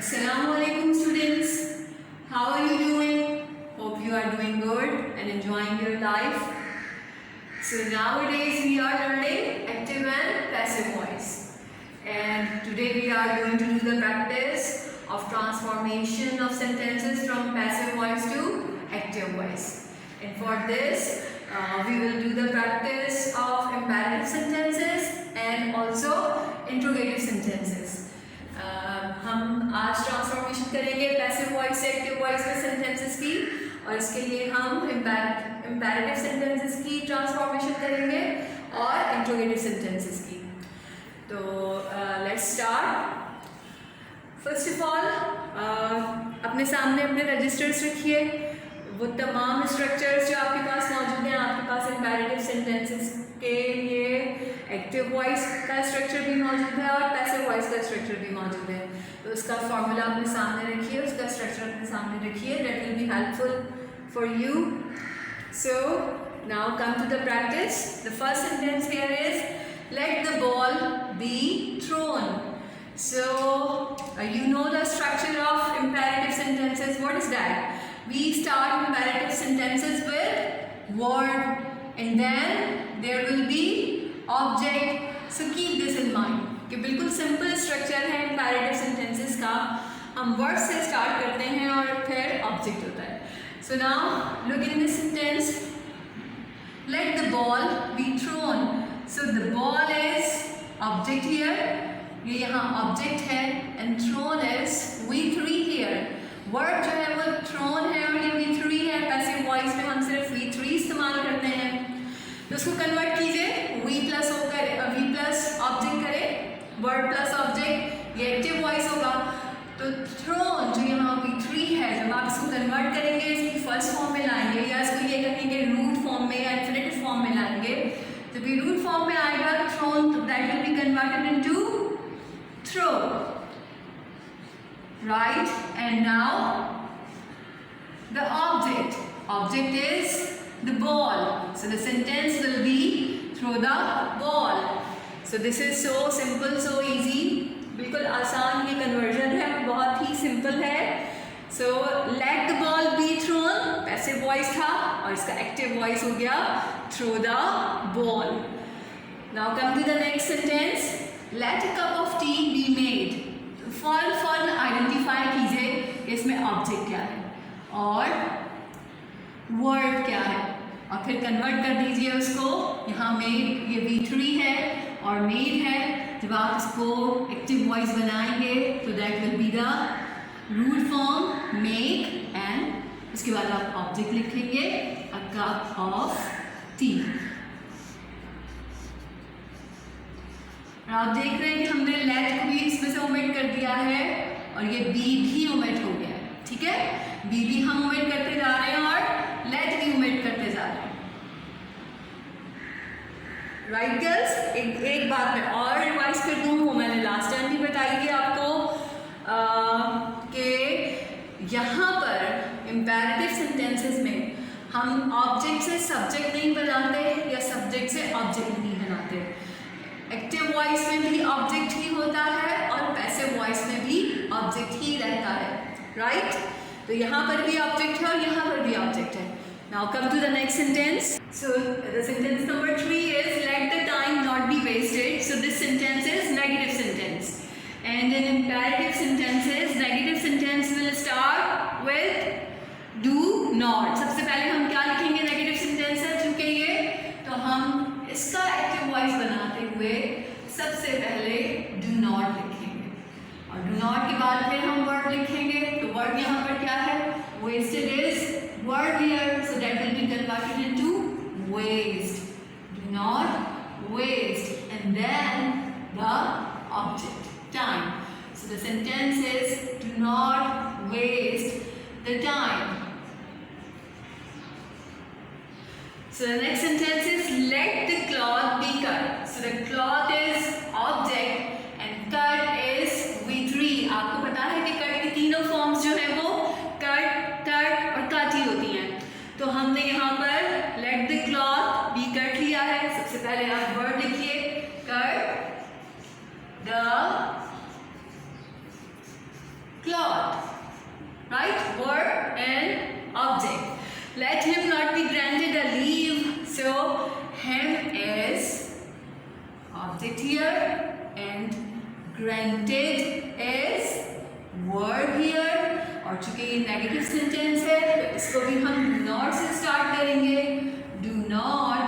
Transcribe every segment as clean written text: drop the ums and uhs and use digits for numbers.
Assalamualaikum students, how are you doing? Hope you are doing good and enjoying your life. So nowadays we are learning active and passive voice, and today we are going to do the practice of transformation of sentences from passive voice to active voice. And for this we will do the practice of imperative sentences and also interrogative sentences. हम आज transformation करेंगे passive voice से active voice में sentences की, और इसके लिए हम इम्पेरेटिव सेंटेंसेस की ट्रांसफॉर्मेशन करेंगे और इंट्रोगेटिव सेंटेंसेस की. तो let's start. First of all अपने सामने अपने रजिस्टर्स रखिए. वो तमाम स्ट्रक्चर्स जो आपके पास मौजूद हैं, आपके पास इम्पेरेटिव सेंटेंसेस के लिए एक्टिव वॉइस का स्ट्रक्चर भी मौजूद है और पैसिव वॉइस का स्ट्रक्चर भी मौजूद है. तो उसका फॉर्मूला अपने सामने रखिए, उसका स्ट्रक्चर अपने सामने रखिए. That will be helpful for you. So now come to the practice. The first sentence here is let the ball be thrown. So you know the structure of imperative sentences. What is that? We start imperative sentences with word and then there will be object. So keep this in mind कि बिल्कुल simple structure है imperative sentences का. हम word से start करते हैं और फिर ऑब्जेक्ट होता है. So now look in this sentence. Let the ball be thrown. So the ball is object here. ये यहाँ ऑब्जेक्ट है and thrown is V3 here. Word जो है वो थ्रोन है और ये V3 है. पैसिव वॉइस में हम सिर्फ V3 इस्तेमाल करते हैं. तो उसको कन्वर्ट कीजिए. V प्लस ऑब्जेक्ट करें, वर्ड प्लस ऑब्जेक्ट, ये एक्टिव वॉइस होगा. तो थ्रोन जो यहाँ V3 है, जब आप इसको कन्वर्ट करेंगे इसकी फर्स्ट फॉर्म में लाएंगे या इसको ये कहेंगे रूट फॉर्म में या इन्फिनिटिव फॉर्म में लाएंगे. जब ये रूट फॉर्म में आएगा थ्रोन, तो that will be converted into throw, right? And now the object is the ball. So the sentence will be throw the ball. So this is so simple, so easy. बिल्कुल आसान ये conversion है, बहुत ही simple है. So let the ball be thrown passive voice था और इसका active voice हो गया throw the ball. Now come to the next sentence. Let a cup of tea be made. फौरन आइडेंटिफाई कीजिए कि इसमें ऑब्जेक्ट क्या है और वर्ड क्या है, और फिर कन्वर्ट कर दीजिए उसको. यहाँ मेड, ये V3 है और मेड है. जब आप इसको एक्टिव वॉइस बनाएंगे तो that will be the root form make, and उसके बाद आप ऑब्जेक्ट लिखेंगे अ कप ऑफ टी. आप देख रहे हैं कि हमने लेट को भी इसमें से ओमिट कर दिया है और ये बी भी ओमिट हो गया है. ठीक है, बी भी हम ओमिट करते जा रहे हैं और लेट भी ओमिट करते जा रहे हैं. राइट गर्ल्स, एक बात मैं और रिवाइज कर दूँ, वो मैंने लास्ट टाइम भी बताई थी आपको कि यहाँ पर इम्पेरेटिव सेंटेंसेस में हम ऑब्जेक्ट से सब्जेक्ट नहीं बनाते या सब्जेक्ट से ऑब्जेक्ट नहीं बनाते. एक्टिव वॉइस में भी ऑब्जेक्ट ही होता है और पैसिव वॉइस में भी ऑब्जेक्ट ही रहता है. राइट? तो यहाँ पर भी ऑब्जेक्ट है और यहाँ पर भी ऑब्जेक्ट है. Now come to the next sentence. So the sentence number 3 is let the time not be wasted. So this sentence is negative sentence, and in imperative sentences negative sentence will start with do not. सबसे पहले हम क्या लिखेंगे negative sentence है चूंकि ये, तो हम इसका एक्टिव वॉइस बनाते हुए सबसे पहले डू नॉट लिखेंगे और डू नॉट के बाद फिर हम वर्ड लिखेंगे. तो वर्ड यहाँ पर क्या है? Wasted is word here, so that will be converted into waste. Do not waste and then the object time. So the sentence is do not waste the time. So the next sentence is let the cloth be cut. So the cloth is object and cut is V3. आपको पता है कि cut की तीनों forms जो है वो cut और कट ही होती हैं. तो हमने यहाँ पर let the cloth be cut लिया है. सबसे पहले आप वर्ड लिखिए cut the cloth, right? Verb and object. Let him not be granted a leave. So him is object here and granted is verb here. और चूंकि ये नेगेटिव सेंटेंस है तो इसको भी हम do not से स्टार्ट करेंगे. Do not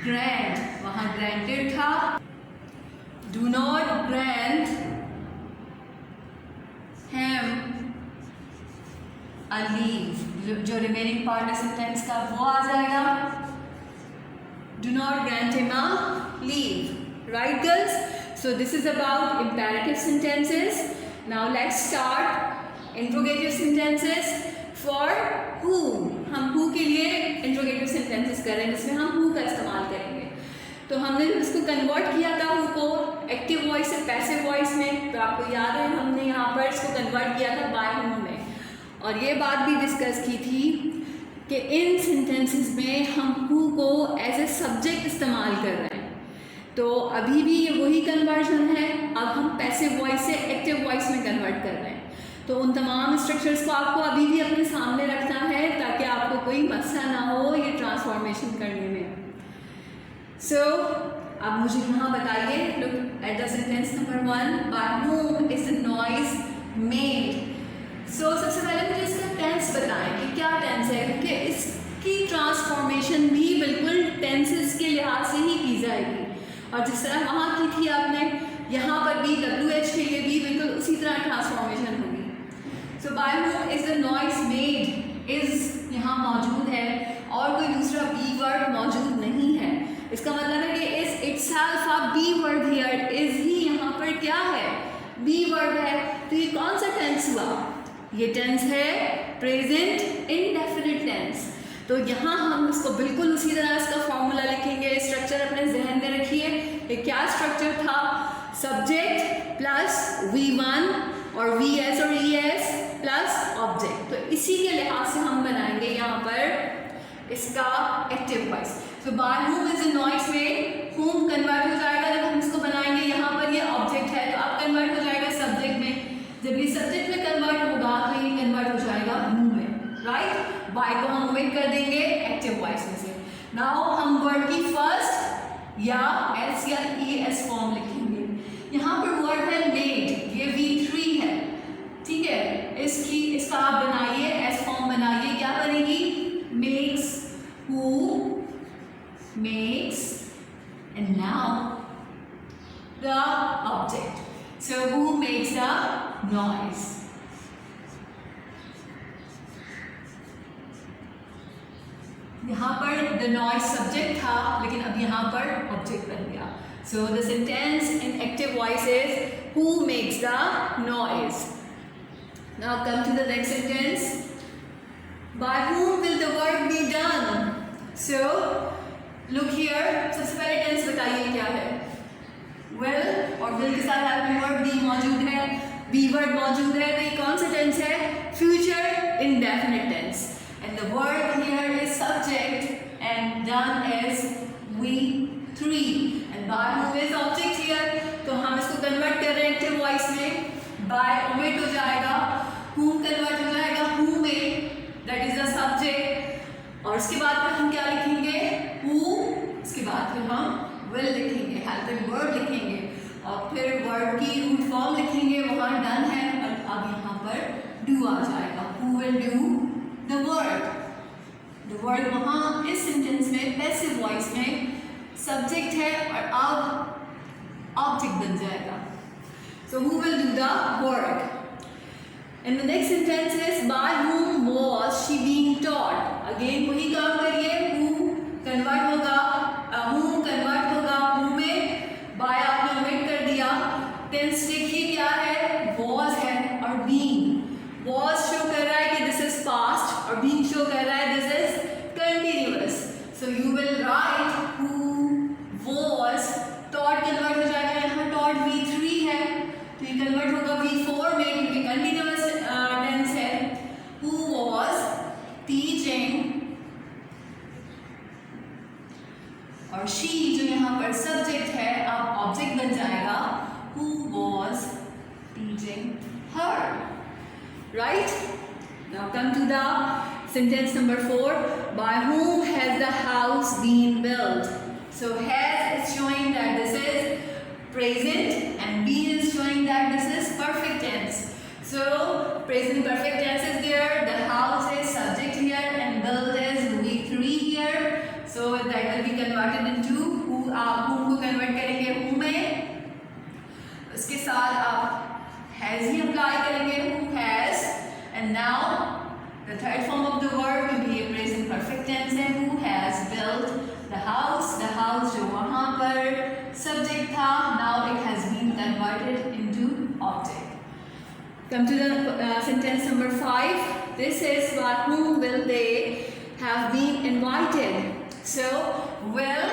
grant, वहां granted था. Do not grant him a leave. जो रिमेनिंग पार्ट है सेंटेंस का वो आ जाएगा. Do not grant him a leave. Right, girls? So this is about imperative sentences. Now let's start interrogative sentences for who. हम who के लिए interrogative sentences कर रहे हैं जिसमें हम who का इस्तेमाल करेंगे. तो हमने इसको कन्वर्ट किया था who को एक्टिव वॉइस से पैसिव वॉइस में. तो आपको याद है हमने यहाँ पर इसको कन्वर्ट किया था by whom में. और ये बात भी डिस्कस की थी कि इन सेंटेंसेस में हम who को एज ए सब्जेक्ट इस्तेमाल कर रहे हैं. तो अभी भी ये वही कन्वर्जन है. अब हम पैसिव वॉइस से एक्टिव वॉइस में कन्वर्ट कर रहे हैं. तो उन तमाम स्ट्रक्चर्स को आपको अभी भी अपने सामने रखना है ताकि आपको कोई मसला ना हो ये ट्रांसफॉर्मेशन करने में. सो अब मुझे यहाँ बताइए. Look at the sentence number 1. By whom is the noise made. So सबसे पहले मुझे इसका टेंस बताएं कि क्या टेंस है, क्योंकि इसकी ट्रांसफॉर्मेशन भी बिल्कुल टेंसेस के लिहाज से ही की जाएगी. और जिस तरह वहाँ की थी आपने, यहाँ पर भी WH के लिए भी बिल्कुल उसी तरह ट्रांसफॉर्मेशन होगी. So by whom is the noise made. Is यहाँ मौजूद है और कोई दूसरा बी वर्ड मौजूद नहीं है. इसका मतलब है कि is itself a be word here. Is ही यहाँ पर क्या है, बी वर्ड है. तो ये कौन सा टेंस हुआ, ये टेंस है प्रेजेंट इंडेफिनिट टेंस. तो यहाँ हम इसको बिल्कुल उसी तरह इसका फॉर्मूला लिखेंगे. स्ट्रक्चर अपने जहन में रखिए. ये क्या स्ट्रक्चर था, सब्जेक्ट प्लस V1 और VS और ES प्लस ऑब्जेक्ट. तो इसी के लिहाज से हम बनाएंगे यहाँ पर इसका एक्टिव वॉइस. तो by whom is the noise made. whom convert हो जाएगा जब हम इसको बनाएंगे. यहाँ पर ये ऑब्जेक्ट है तो अब कन्वर्ट हो जाएगा सब्जेक्ट में. जब ये सब्जेक्ट में कन्वर्ट होगा तो ये कन्वर्ट हो जाएगा whom में. राइट, बाय को हम ओमिट कर देंगे एक्टिव वॉइस में से. नाउ हम वर्ड की फर्स्ट या एस या ES फॉर्म लिखेंगे. यहाँ पर वर्ड है मेड, ये V3 है. ठीक है, इसका आप बनाइए एस फॉर्म बनाइए. क्या बनेगी, makes, who makes and now the object. So who makes the noise. यहाँ पर द नॉइज सब्जेक्ट था लेकिन अब यहाँ पर ऑब्जेक्ट बन गया. So the sentence in active voice is who makes the noise. Now come to the next sentence. By whom will the work be done. So look here. सबसे पहले tense बताइए क्या है. वेल और विल के साथ आपके वर्ड बी मौजूद है, बी वर्ड मौजूद है. तो ये कौन सा टेंस है, future indefinite tense. And the word here is subject and done is V3 and by whom is object here. तो हम इसको कन्वर्ट कर रहे हैं एक्टिव वॉइस में. by omit हो जाएगा, whom कन्वर्ट हो जाएगा who में, that is the subject. और उसके बाद फिर हम क्या लिखेंगे, who. उसके बाद फिर हम will लिखेंगे, helping word लिखेंगे और फिर वर्ड की रूट फॉर्म लिखेंगे. वहाँ डन है और अब यहाँ पर do आ जाएगा. who will do the word. The word वहाँ इस सेंटेंस में पैसिव वॉइस में सब्जेक्ट है और अब ऑब्जेक्ट बन जाएगा. So who will do the work? And the next sentence is by whom was she being taught. Again वही काम करिए. who कन्वर्ट होगा, whom कन्वर्ट होगा who में. by आपने ओमिट कर दिया. टेंस देखिए क्या है, was है और being. was शो कर रहा है कि दिस इज पास्ट और being शो कर रहा है this is continuous. So you will write who was taught convert हो जाएगा. यहाँ taught V3 है तो ये कन्वर्ट होगा V4 में क्योंकि कंटिन्यूअस टेंस है. who was teaching और she जो यहाँ पर सब्जेक्ट है अब ऑब्जेक्ट बन जाएगा. who was eating her. Right? Now come to the sentence number 4. By whom has the house been built? So has is showing that this is present and been is showing that this is perfect tense. So present perfect tense is there, the house is subject here and built is V3 here. So that will be converted into who, whom को convert करेंगे who में, उसके साथ आप has he apply करेंगे who has, and now the third form of the verb will be a present perfect tense है who has built the house जो वहाँ पर subject था, now it has been converted into object. Come to the sentence number 5. This is by whom will they have been invited. So will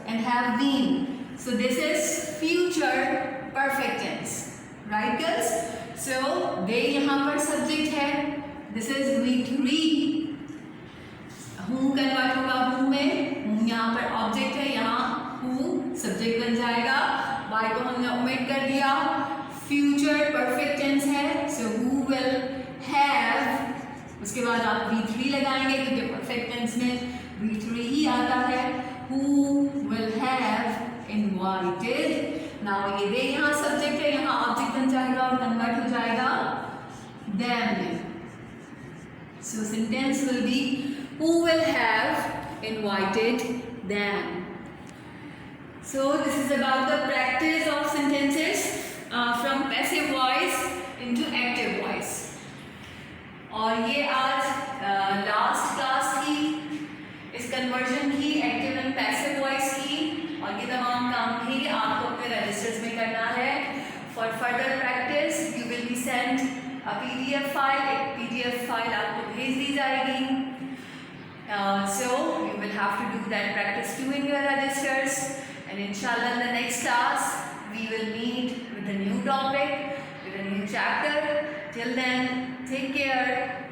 and have been. So this is future perfect tense, right girls? So they यहाँ पर subject है. This is V3. Whom convert होगा whom में. Whom यहाँ पर object है, यहाँ who subject बन जाएगा. By को हमने omit कर दिया. Future perfect tense है. So who will have. उसके बाद आप V3 लगाएंगे क्योंकि perfect tense में V3 ही आता है. Who will have invited. Now ये they यहाँ subject है, यहाँ object बन जाएगा और convert हो जाएगा them में. So sentence will be who will have invited them. So this is about the practice of sentences from passive voice into active voice. और ये आज लास्ट क्लास की इस कन्वर्जन की एक्टिव एंड पैसिव वॉइस की, और ये तमाम काम भी आपको अपने रजिस्टर्स में करना है. For further practice you will be send a PDF file. एक PDF फाइल आपको भेज दी जाएगी. So you will have to do that practice too in your registers, and inshallah in the next class we will meet with a new topic, with a new chapter. Till then, take care.